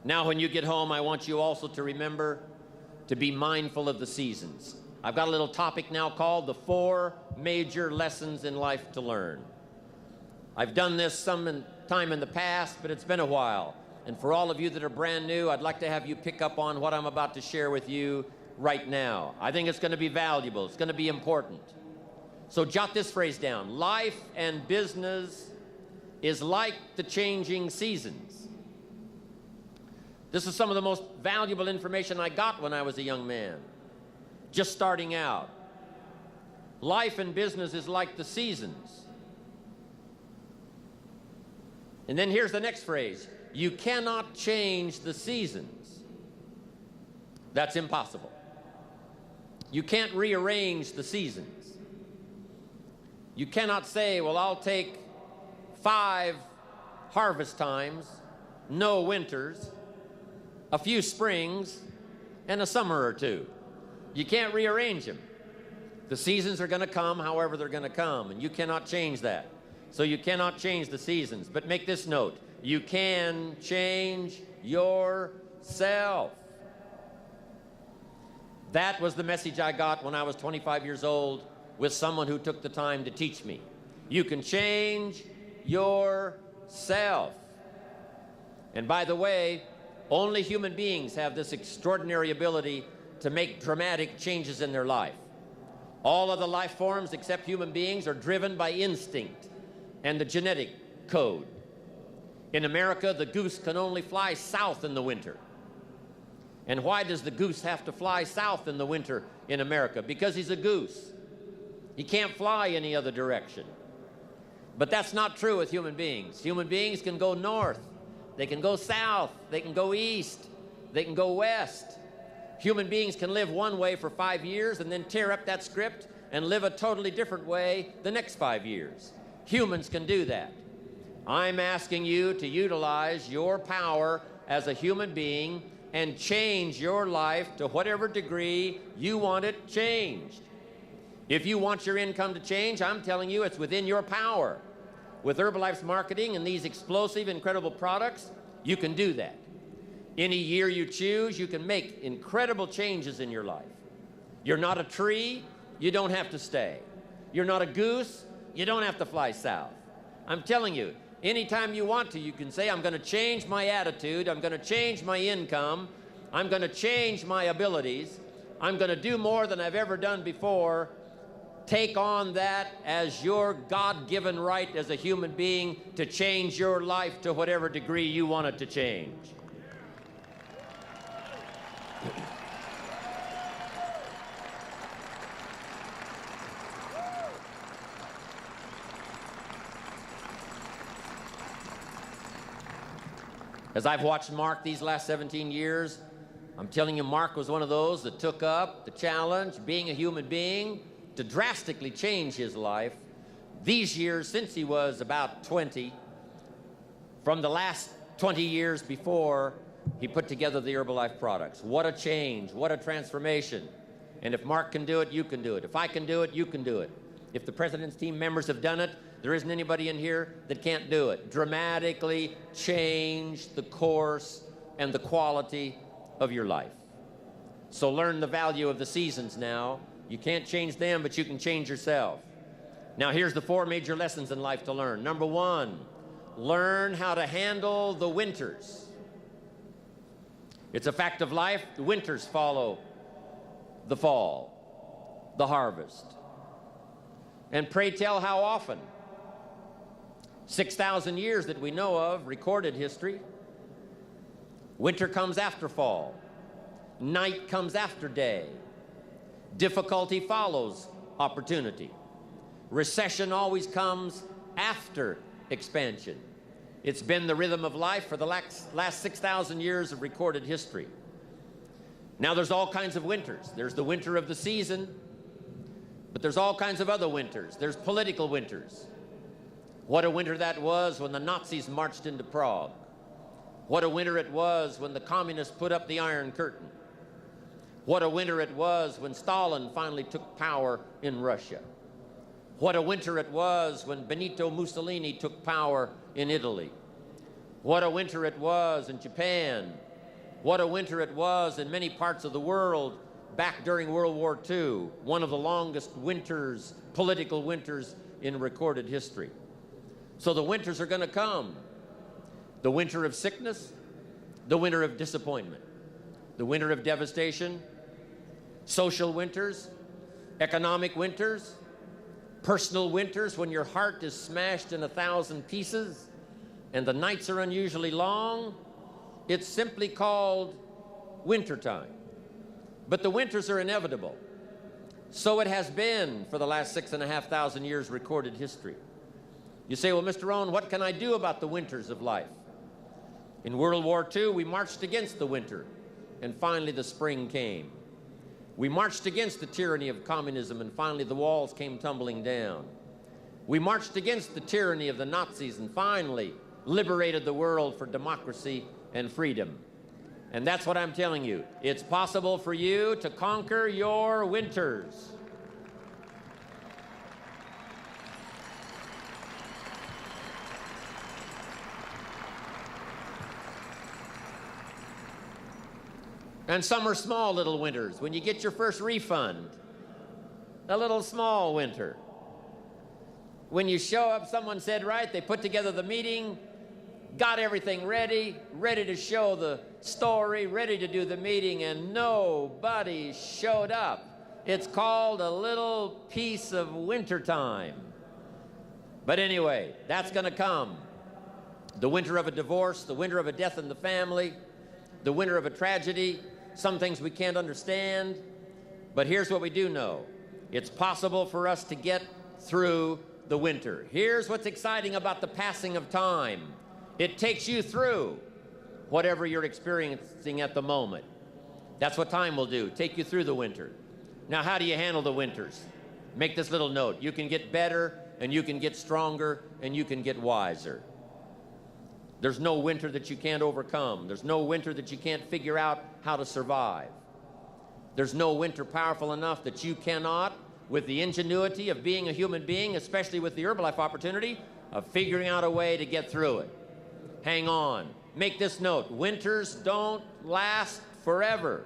Now, when you get home, I want you also to remember to be mindful of the seasons. I've got a little topic now called the 4 major lessons in life to learn. I've done this some time in the past, but it's been a while. And for all of you that are brand new, I'd like to have you pick up on what I'm about to share with you right now. I think it's going to be valuable. It's going to be important. So jot this phrase down. Life and business is like the changing seasons. This is some of the most valuable information I got when I was a young man, just starting out. Life and business is like the seasons. And then here's the next phrase. You cannot change the seasons. That's impossible. You can't rearrange the seasons. You cannot say, well, I'll take 5 harvest times, no winters, a few springs, and a summer or 2. You can't rearrange them. The seasons are going to come however they're going to come, and you cannot change that. So you cannot change the seasons. But make this note. You can change yourself. That was the message I got when I was 25 years old with someone who took the time to teach me. You can change yourself. And by the way, only human beings have this extraordinary ability to make dramatic changes in their life. All other life forms except human beings are driven by instinct and the genetic code. In America, the goose can only fly south in the winter. And why does the goose have to fly south in the winter in America? Because he's a goose. He can't fly any other direction. But that's not true with human beings. Human beings can go north. They can go south. They can go east. They can go west. Human beings can live one way for 5 years and then tear up that script and live a totally different way the next 5 years. Humans can do that. I'm asking you to utilize your power as a human being and change your life to whatever degree you want it changed. If you want your income to change, I'm telling you it's within your power. With Herbalife's marketing and these explosive, incredible products, you can do that. Any year you choose, you can make incredible changes in your life. You're not a tree, you don't have to stay. You're not a goose, you don't have to fly south. I'm telling you, anytime you want to, you can say, I'm going to change my attitude, I'm going to change my income, I'm going to change my abilities, I'm going to do more than I've ever done before. Take on that as your God-given right as a human being to change your life to whatever degree you want it to change. As I've watched Mark these last 17 years, I'm telling you, Mark was one of those that took up the challenge, being a human being, to drastically change his life. These years, since he was about 20, from the last 20 years before he put together the Herbalife products. What a change, what a transformation. And if Mark can do it, you can do it. If I can do it, you can do it. If the President's team members have done it, there isn't anybody in here that can't do it. Dramatically change the course and the quality of your life. So learn the value of the seasons now. You can't change them, but you can change yourself. Now here's the 4 major lessons in life to learn. Number 1, learn how to handle the winters. It's a fact of life. The winters follow the fall, the harvest. And pray tell how often? 6,000 years that we know of, recorded history. Winter comes after fall. Night comes after day. Difficulty follows opportunity. Recession always comes after expansion. It's been the rhythm of life for the last 6,000 years of recorded history. Now there's all kinds of winters. There's the winter of the season, but there's all kinds of other winters. There's political winters. What a winter that was when the Nazis marched into Prague. What a winter it was when the communists put up the Iron Curtain. What a winter it was when Stalin finally took power in Russia. What a winter it was when Benito Mussolini took power in Italy. What a winter it was in Japan what a winter it was in many parts of the world back during World War II, one of the longest winters, political winters in recorded history. So the winters are going to come. The winter of sickness, the winter of disappointment, the winter of devastation, social winters, economic winters, personal winters when your heart is smashed in 1,000 pieces and the nights are unusually long. It's simply called wintertime. But the winters are inevitable. So it has been for the last 6,500 years recorded history. You say, well, Mr. Owen, what can I do about the winters of life? In World War II, we marched against the winter, and finally the spring came. We marched against the tyranny of communism, and finally the walls came tumbling down. We marched against the tyranny of the Nazis, and finally liberated the world for democracy and freedom. And that's what I'm telling you. It's possible for you to conquer your winters. And some are small little winters. When you get your first refund, a little small winter. When you show up, someone said, right, they put together the meeting, got everything ready, ready to show the story, ready to do the meeting, and nobody showed up. It's called a little piece of wintertime. But anyway, that's going to come. The winter of a divorce, the winter of a death in the family, the winter of a tragedy, some things we can't understand. But here's what we do know. It's possible for us to get through the winter. Here's what's exciting about the passing of time. It takes you through whatever you're experiencing at the moment. That's what time will do, take you through the winter. Now, how do you handle the winters? Make this little note. You can get better, and you can get stronger, and you can get wiser. There's no winter that you can't overcome. There's no winter that you can't figure out how to survive. There's no winter powerful enough that you cannot, with the ingenuity of being a human being, especially with the Herbalife opportunity, of figuring out a way to get through it. Hang on. Make this note. Winters don't last forever.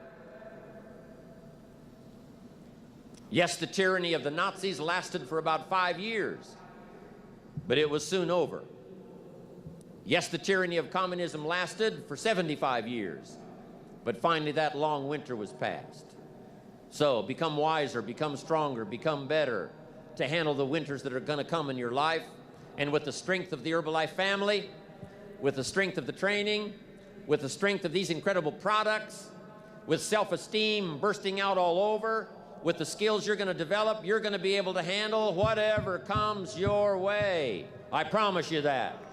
Yes, the tyranny of the Nazis lasted for about 5 years, but it was soon over. Yes, the tyranny of communism lasted for 75 years, but finally that long winter was past. So become wiser, become stronger, become better to handle the winters that are going to come in your life. And with the strength of the Herbalife family, with the strength of the training, with the strength of these incredible products, with self-esteem bursting out all over, with the skills you're going to develop, you're going to be able to handle whatever comes your way. I promise you that.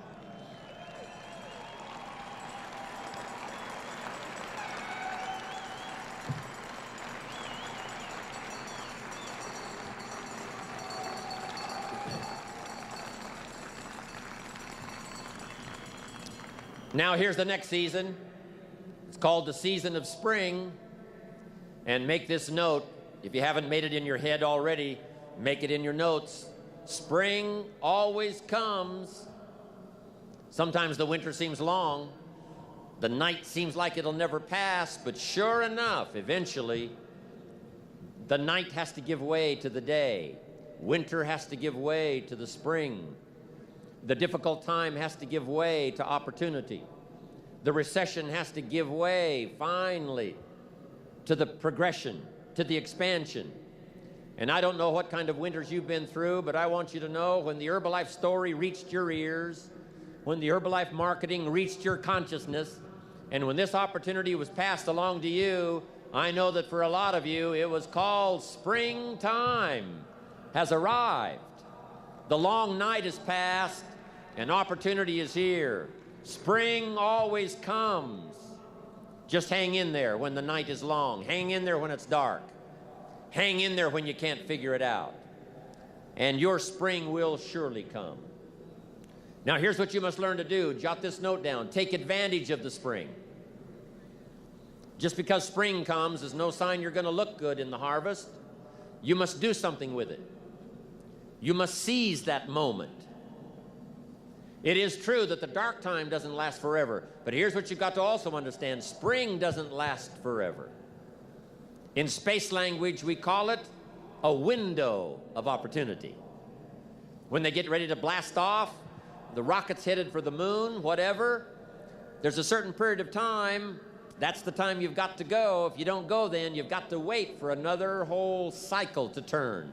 Now here's the next season. It's called the season of spring. And make this note, if you haven't made it in your head already, make it in your notes. Spring always comes. Sometimes the winter seems long. The night seems like it'll never pass, but sure enough, eventually, the night has to give way to the day. Winter has to give way to the spring. The difficult time has to give way to opportunity. The recession has to give way, finally, to the progression, to the expansion. And I don't know what kind of winters you've been through, but I want you to know when the Herbalife story reached your ears, when the Herbalife marketing reached your consciousness, and when this opportunity was passed along to you, I know that for a lot of you, it was called springtime has arrived. The long night is past, and opportunity is here. Spring always comes. Just hang in there when the night is long. Hang in there when it's dark. Hang in there when you can't figure it out. And your spring will surely come. Now here's what you must learn to do. Jot this note down. Take advantage of the spring. Just because spring comes is no sign you're going to look good in the harvest. You must do something with it. You must seize that moment. It is true that the dark time doesn't last forever, but here's what you've got to also understand. Spring doesn't last forever. In space language, we call it a window of opportunity. When they get ready to blast off, the rocket's headed for the moon, whatever, there's a certain period of time. That's the time you've got to go. If you don't go then, you've got to wait for another whole cycle to turn.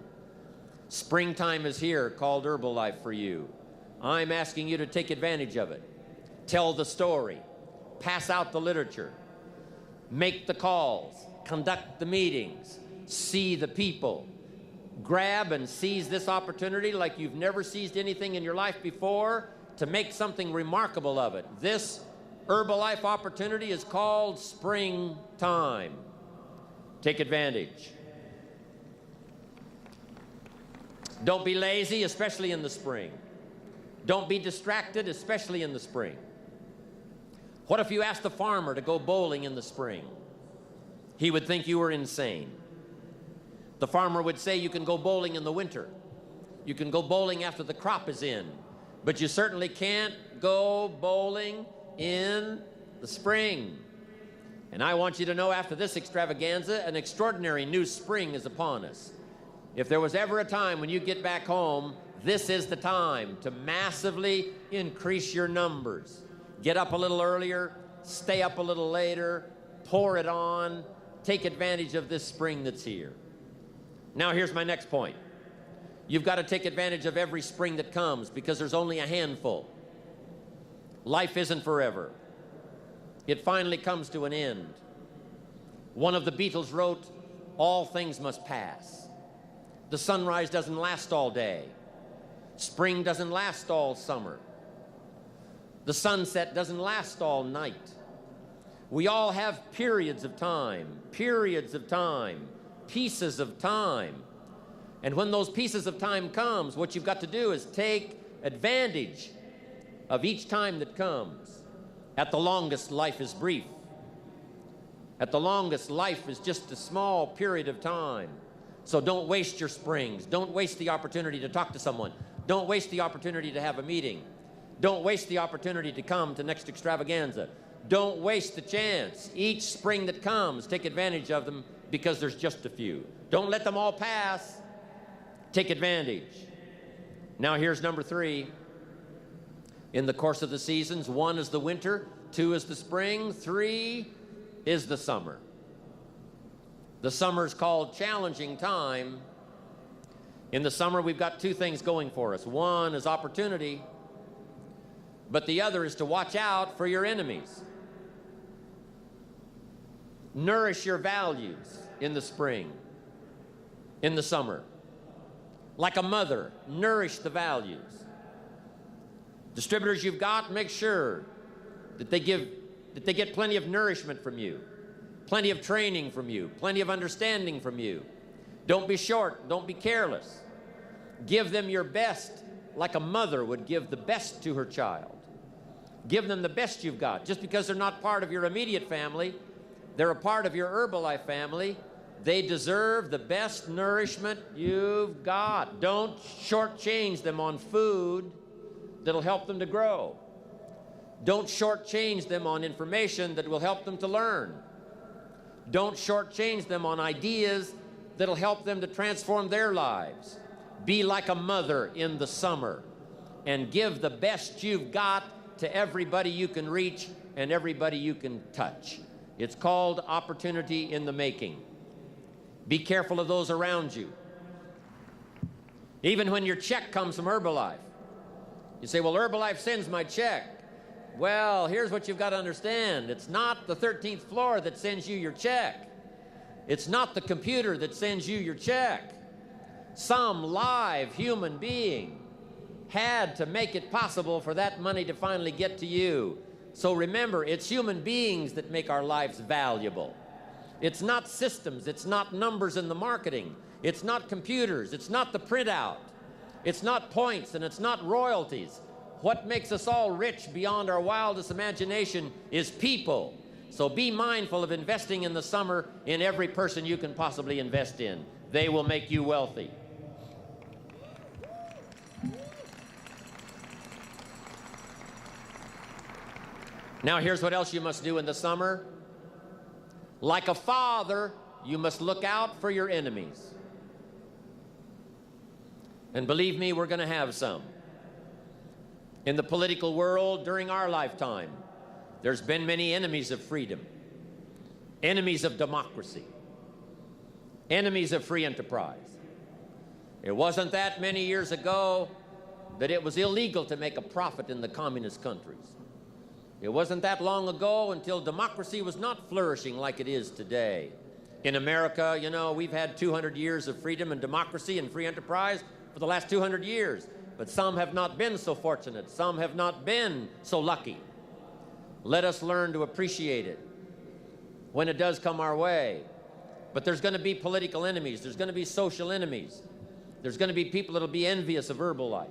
Springtime is here, called Herbalife for you. I'm asking you to take advantage of it. Tell the story. Pass out the literature. Make the calls. Conduct the meetings. See the people. Grab and seize this opportunity like you've never seized anything in your life before to make something remarkable of it. This Herbalife opportunity is called springtime. Take advantage. Don't be lazy, especially in the spring. Don't be distracted, especially in the spring. What if you asked the farmer to go bowling in the spring? He would think you were insane. The farmer would say you can go bowling in the winter. You can go bowling after the crop is in. But you certainly can't go bowling in the spring. And I want you to know after this extravaganza, an extraordinary new spring is upon us. If there was ever a time when you get back home, this is the time to massively increase your numbers. Get up a little earlier, stay up a little later, pour it on, take advantage of this spring that's here. Now here's my next point. You've got to take advantage of every spring that comes because there's only a handful. Life isn't forever. It finally comes to an end. One of the Beatles wrote, "All things must pass." The sunrise doesn't last all day. Spring doesn't last all summer. The sunset doesn't last all night. We all have periods of time, pieces of time. And when those pieces of time comes, what you've got to do is take advantage of each time that comes. At the longest, life is brief. At the longest, life is just a small period of time. So don't waste your springs. Don't waste the opportunity to talk to someone. Don't waste the opportunity to have a meeting. Don't waste the opportunity to come to next extravaganza. Don't waste the chance. Each spring that comes, take advantage of them because there's just a few. Don't let them all pass. Take advantage. Now here's number 3. In the course of the seasons, 1 is the winter, 2 is the spring, 3 is the summer. The summer is called challenging time. In the summer, we've got 2 things going for us. 1 is opportunity, but the other is to watch out for your enemies. Nourish your values in the spring, in the summer. Like a mother, nourish the values. Distributors you've got, make sure that they get plenty of nourishment from you, plenty of training from you, plenty of understanding from you. Don't be short, don't be careless. Give them your best like a mother would give the best to her child. Give them the best you've got. Just because they're not part of your immediate family, they're a part of your Herbalife family. They deserve the best nourishment you've got. Don't shortchange them on food that'll help them to grow. Don't shortchange them on information that will help them to learn. Don't shortchange them on ideas that'll help them to transform their lives. Be like a mother in the summer and give the best you've got to everybody you can reach and everybody you can touch. It's called opportunity in the making. Be careful of those around you. Even when your check comes from Herbalife, you say, well, Herbalife sends my check. Well, here's what you've got to understand. It's not the 13th floor that sends you your check. It's not the computer that sends you your check. Some live human being had to make it possible for that money to finally get to you. So remember, it's human beings that make our lives valuable. It's not systems. It's not numbers in the marketing. It's not computers. It's not the printout. It's not points, and it's not royalties. What makes us all rich beyond our wildest imagination is people. So be mindful of investing in the summer in every person you can possibly invest in. They will make you wealthy. Now here's what else you must do in the summer. Like a father, you must look out for your enemies. And believe me, we're going to have some. In the political world during our lifetime, there's been many enemies of freedom, enemies of democracy, enemies of free enterprise. It wasn't that many years ago that it was illegal to make a profit in the communist countries. It wasn't that long ago until democracy was not flourishing like it is today. In America, you know, we've had 200 years of freedom and democracy and free enterprise for the last 200 years. But some have not been so fortunate. Some have not been so lucky. Let us learn to appreciate it when it does come our way. But there's going to be political enemies. There's going to be social enemies. There's going to be people that will be envious of Herbalife.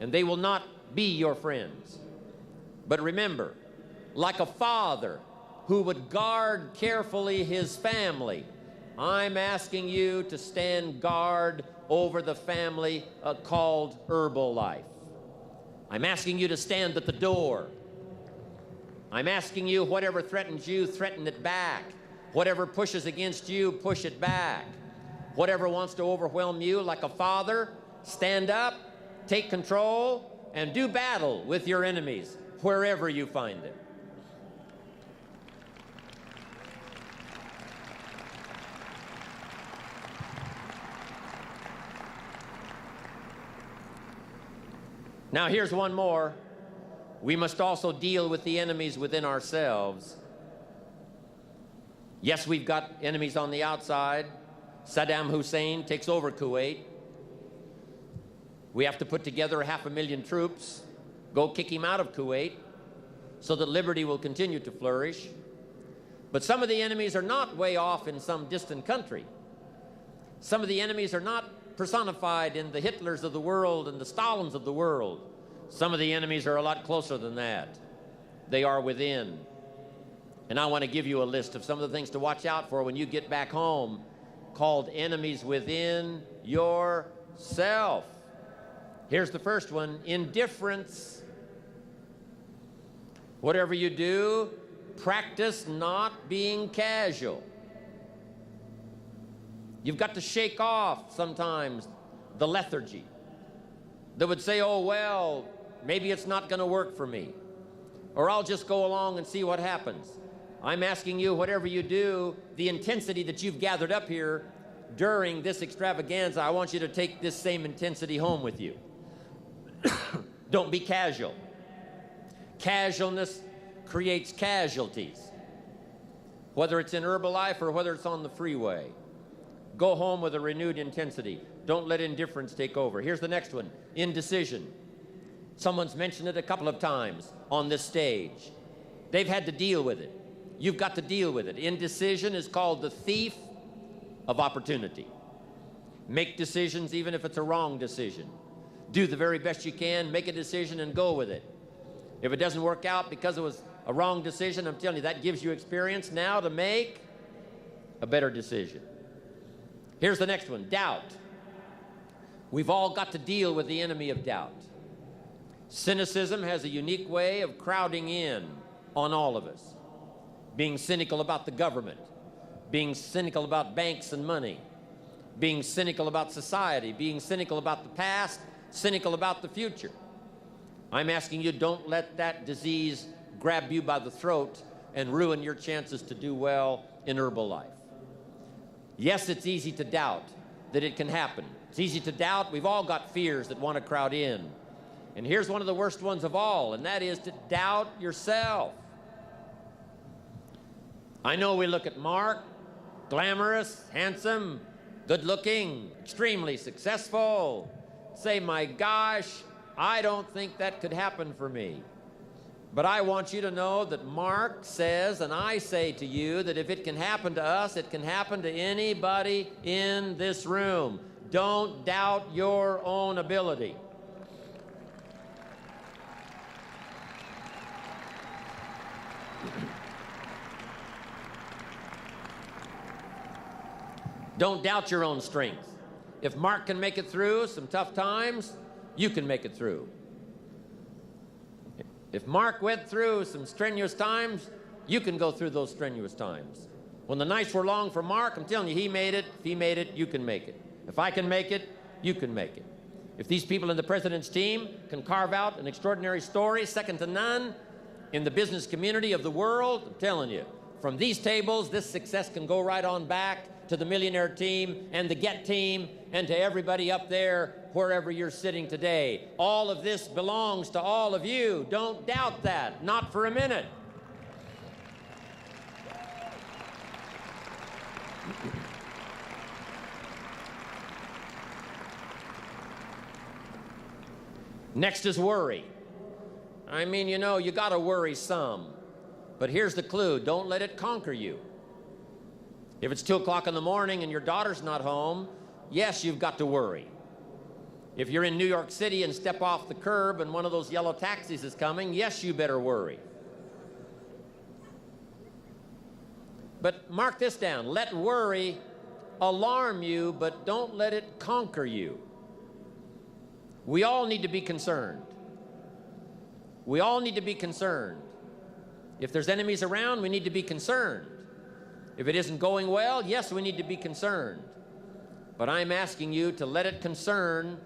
And they will not be your friends. But remember, like a father who would guard carefully his family, I'm asking you to stand guard over the family called Herbalife. I'm asking you to stand at the door. I'm asking you, whatever threatens you, threaten it back. Whatever pushes against you, push it back. Whatever wants to overwhelm you, like a father, stand up, take control, and do battle with your enemies wherever you find them. Now here's one more. We must also deal with the enemies within ourselves. Yes, we've got enemies on the outside. Saddam Hussein takes over Kuwait. We have to put together 500,000 troops, go kick him out of Kuwait so that liberty will continue to flourish. But some of the enemies are not way off in some distant country. Some of the enemies are not personified in the Hitlers of the world and the Stalins of the world. Some of the enemies are a lot closer than that. They are within. And I want to give you a list of some of the things to watch out for when you get back home, called enemies within yourself. Here's the first one: indifference. Whatever you do, practice not being casual. You've got to shake off sometimes the lethargy that would say, oh, well, maybe it's not going to work for me, or I'll just go along and see what happens. I'm asking you, whatever you do, the intensity that you've gathered up here during this extravaganza, I want you to take this same intensity home with you. Don't be casual. Casualness creates casualties, whether it's in Herbalife or whether it's on the freeway. Go home with a renewed intensity. Don't let indifference take over. Here's the next one: indecision. Someone's mentioned it a couple of times on this stage. They've had to deal with it. You've got to deal with it. Indecision is called the thief of opportunity. Make decisions even if it's a wrong decision. Do the very best you can, make a decision and go with it. If it doesn't work out because it was a wrong decision, I'm telling you, that gives you experience now to make a better decision. Here's the next one: doubt. We've all got to deal with the enemy of doubt. Cynicism has a unique way of crowding in on all of us. Being cynical about the government, being cynical about banks and money, being cynical about society, being cynical about the past, cynical about the future. I'm asking you, don't let that disease grab you by the throat and ruin your chances to do well in Herbalife. Yes, it's easy to doubt that it can happen. It's easy to doubt. We've all got fears that want to crowd in. And here's one of the worst ones of all, and that is to doubt yourself. I know we look at Mark, glamorous, handsome, good-looking, extremely successful, say, my gosh, I don't think that could happen for me. But I want you to know that Mark says, and I say to you, that if it can happen to us, it can happen to anybody in this room. Don't doubt your own ability. Don't doubt your own strength. If Mark can make it through some tough times, you can make it through. If Mark went through some strenuous times, you can go through those strenuous times. When the nights were long for Mark, I'm telling you, he made it. If he made it, you can make it. If I can make it, you can make it. If these people in the President's team can carve out an extraordinary story, second to none, in the business community of the world, I'm telling you, from these tables, this success can go right on back to the Millionaire team and the Get team and to everybody up there, wherever you're sitting today. All of this belongs to all of you. Don't doubt that, not for a minute. Next is worry. I mean, you know, you got to worry some. But here's the clue. Don't let it conquer you. If it's 2 o'clock in the morning and your daughter's not home, yes, you've got to worry. If you're in New York City and step off the curb and one of those yellow taxis is coming, yes, you better worry. But mark this down. Let worry alarm you, but don't let it conquer you. We all need to be concerned. We all need to be concerned. If there's enemies around, we need to be concerned. If it isn't going well, yes, we need to be concerned. But I'm asking you to let it concern,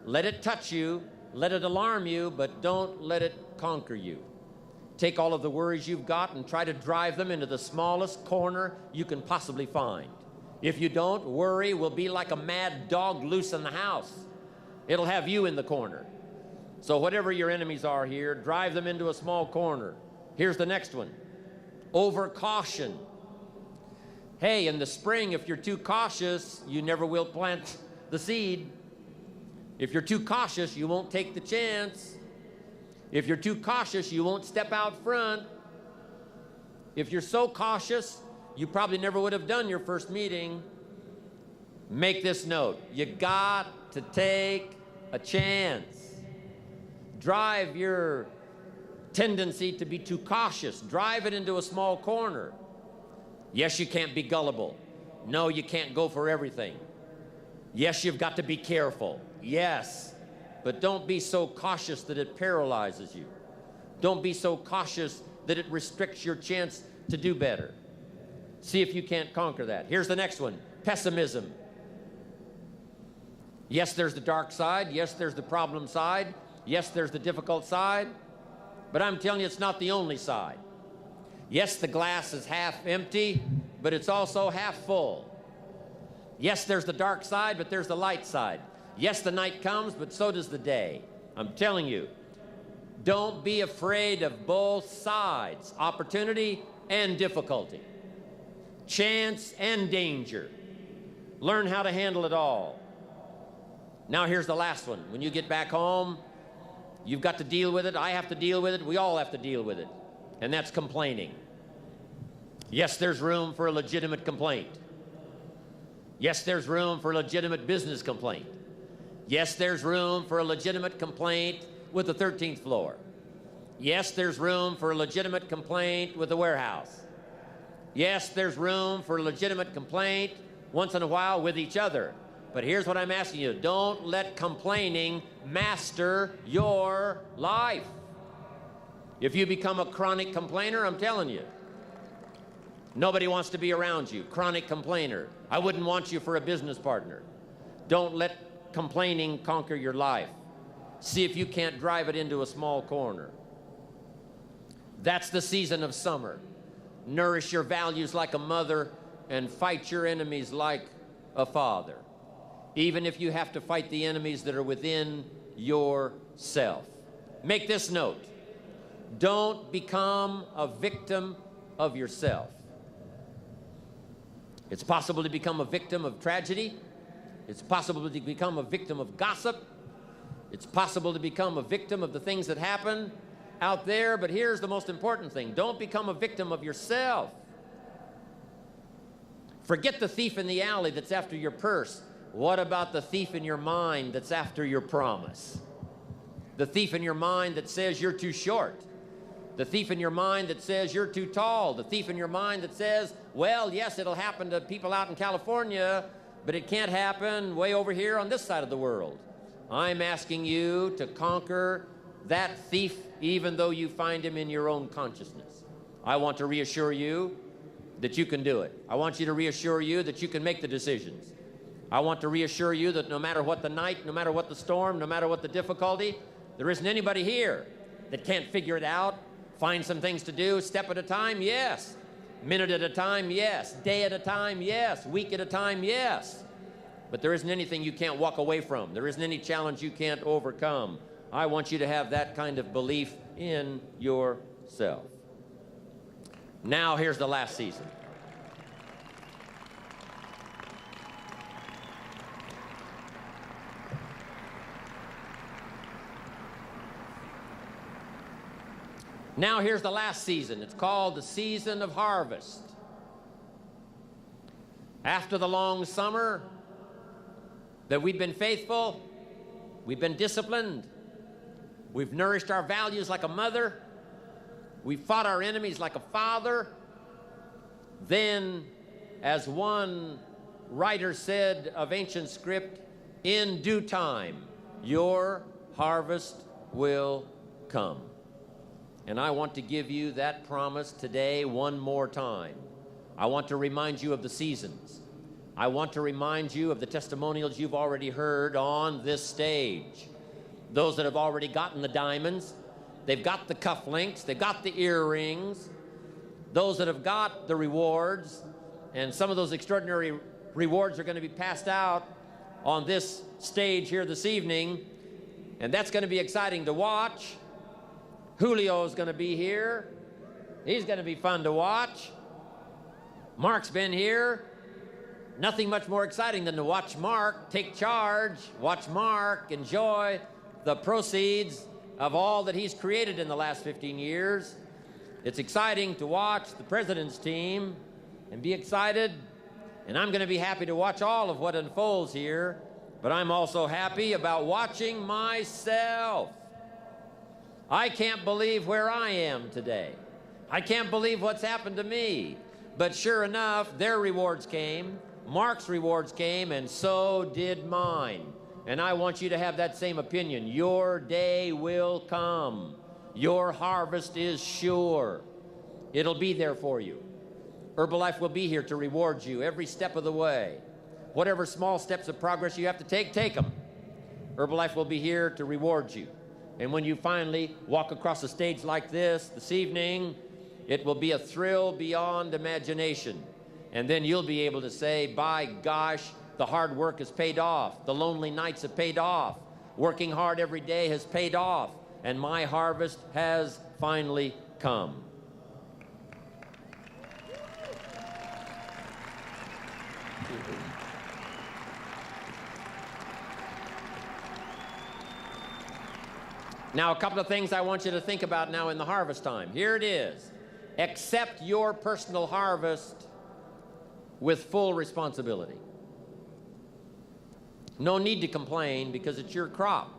let it touch you, let it alarm you, but don't let it conquer you. Take all of the worries you've got and try to drive them into the smallest corner you can possibly find. If you don't, worry will be like a mad dog loose in the house. It'll have you in the corner. So whatever your enemies are here, drive them into a small corner. Here's the next one. Over caution. Hey, in the spring, if you're too cautious, you never will plant the seed. If you're too cautious, you won't take the chance. If you're too cautious, you won't step out front. If you're so cautious, you probably never would have done your first meeting. Make this note. You got to take a chance. Drive your tendency to be too cautious. Drive it into a small corner. Yes, you can't be gullible. No, you can't go for everything. Yes, you've got to be careful. Yes, but don't be so cautious that it paralyzes you. Don't be so cautious that it restricts your chance to do better. See if you can't conquer that. Here's the next one. Pessimism. Yes, there's the dark side. Yes, there's the problem side. Yes, there's the difficult side. But I'm telling you, it's not the only side. Yes, the glass is half empty, but it's also half full. Yes, there's the dark side, but there's the light side. Yes, the night comes, but so does the day. I'm telling you, don't be afraid of both sides, opportunity and difficulty, chance and danger. Learn how to handle it all. Now here's the last one. When you get back home, you've got to deal with it. I have to deal with it. We all have to deal with it. And that's complaining. Yes, there's room for a legitimate complaint. Yes, there's room for a legitimate business complaint. Yes, there's room for a legitimate complaint with the 13th floor. Yes, there's room for a legitimate complaint with the warehouse. Yes, there's room for a legitimate complaint once in a while with each other. But here's what I'm asking you. Don't let complaining master your life. If you become a chronic complainer, I'm telling you, nobody wants to be around you. Chronic complainer. I wouldn't want you for a business partner. Don't let complaining conquer your life. See if you can't drive it into a small corner. That's the season of summer. Nourish your values like a mother and fight your enemies like a father. Even if you have to fight the enemies that are within yourself. Make this note. Don't become a victim of yourself. It's possible to become a victim of tragedy. It's possible to become a victim of gossip. It's possible to become a victim of the things that happen out there. But here's the most important thing. Don't become a victim of yourself. Forget the thief in the alley that's after your purse. What about the thief in your mind that's after your promise? The thief in your mind that says you're too short. The thief in your mind that says you're too tall. The thief in your mind that says, well, yes, it'll happen to people out in California, but it can't happen way over here on this side of the world. I'm asking you to conquer that thief even though you find him in your own consciousness. I want to reassure you that you can do it. I want you to reassure you that you can make the decisions. I want to reassure you that no matter what the night, no matter what the storm, no matter what the difficulty, there isn't anybody here that can't figure it out, find some things to do, step at a time, yes. Minute at a time, yes. Day at a time, yes. Week at a time, yes. But there isn't anything you can't walk away from. There isn't any challenge you can't overcome. I want you to have that kind of belief in yourself. Now here's the last season. Now here's the last season. It's called the season of harvest. After the long summer that we've been faithful, we've been disciplined, we've nourished our values like a mother, we've fought our enemies like a father, then, as one writer said of ancient script, in due time, your harvest will come. And I want to give you that promise today one more time. I want to remind you of the seasons. I want to remind you of the testimonials you've already heard on this stage. Those that have already gotten the diamonds, they've got the cufflinks, they've got the earrings. Those that have got the rewards, and some of those extraordinary rewards are going to be passed out on this stage here this evening, and that's going to be exciting to watch. Julio's going to be here. He's going to be fun to watch. Mark's been here. Nothing much more exciting than to watch Mark take charge, watch Mark enjoy the proceeds of all that he's created in the last 15 years. It's exciting to watch the president's team and be excited, and I'm going to be happy to watch all of what unfolds here, but I'm also happy about watching myself. I can't believe where I am today. I can't believe what's happened to me. But sure enough, their rewards came, Mark's rewards came, and so did mine. And I want you to have that same opinion. Your day will come. Your harvest is sure. It'll be there for you. Herbalife will be here to reward you every step of the way. Whatever small steps of progress you have to take them. Herbalife will be here to reward you. And when you finally walk across a stage like this evening, it will be a thrill beyond imagination. And then you'll be able to say, by gosh, the hard work has paid off. The lonely nights have paid off. Working hard every day has paid off. And my harvest has finally come. Now, a couple of things I want you to think about now in the harvest time. Here it is. Accept your personal harvest with full responsibility. No need to complain because it's your crop.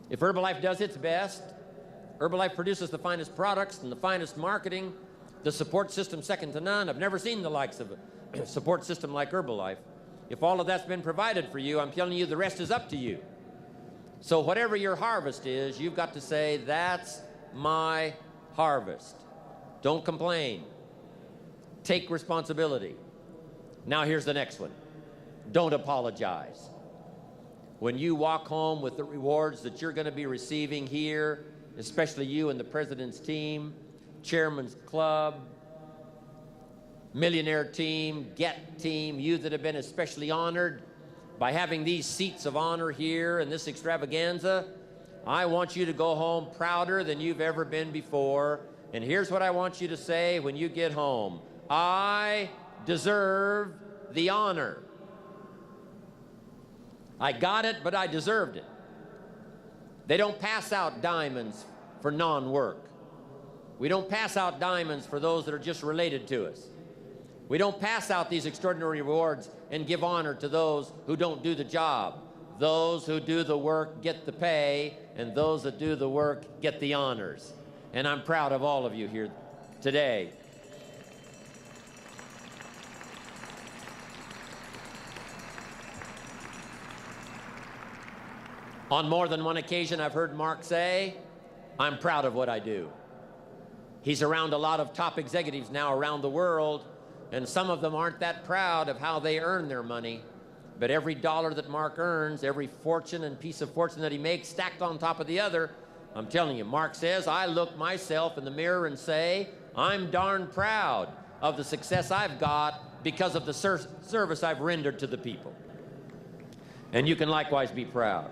If Herbalife does its best, Herbalife produces the finest products and the finest marketing, the support system second to none. I've never seen the likes of a support system like Herbalife. If all of that's been provided for you, I'm telling you the rest is up to you. So whatever your harvest is, you've got to say, that's my harvest. Don't complain. Take responsibility. Now here's the next one. Don't apologize. When you walk home with the rewards that you're going to be receiving here, especially you and the president's team, chairman's club, millionaire team, get team, you that have been especially honored by having these seats of honor here in this extravaganza, I want you to go home prouder than you've ever been before. And here's what I want you to say when you get home. I deserve the honor. I got it, but I deserved it. They don't pass out diamonds for non-work. We don't pass out diamonds for those that are just related to us. We don't pass out these extraordinary rewards and give honor to those who don't do the job. Those who do the work get the pay, and those that do the work get the honors. And I'm proud of all of you here today. On more than one occasion, I've heard Mark say, "I'm proud of what I do." He's around a lot of top executives now around the world, and some of them aren't that proud of how they earn their money. But every dollar that Mark earns, every fortune and piece of fortune that he makes stacked on top of the other, I'm telling you, Mark says, I look myself in the mirror and say, I'm darn proud of the success I've got because of the service I've rendered to the people. And you can likewise be proud.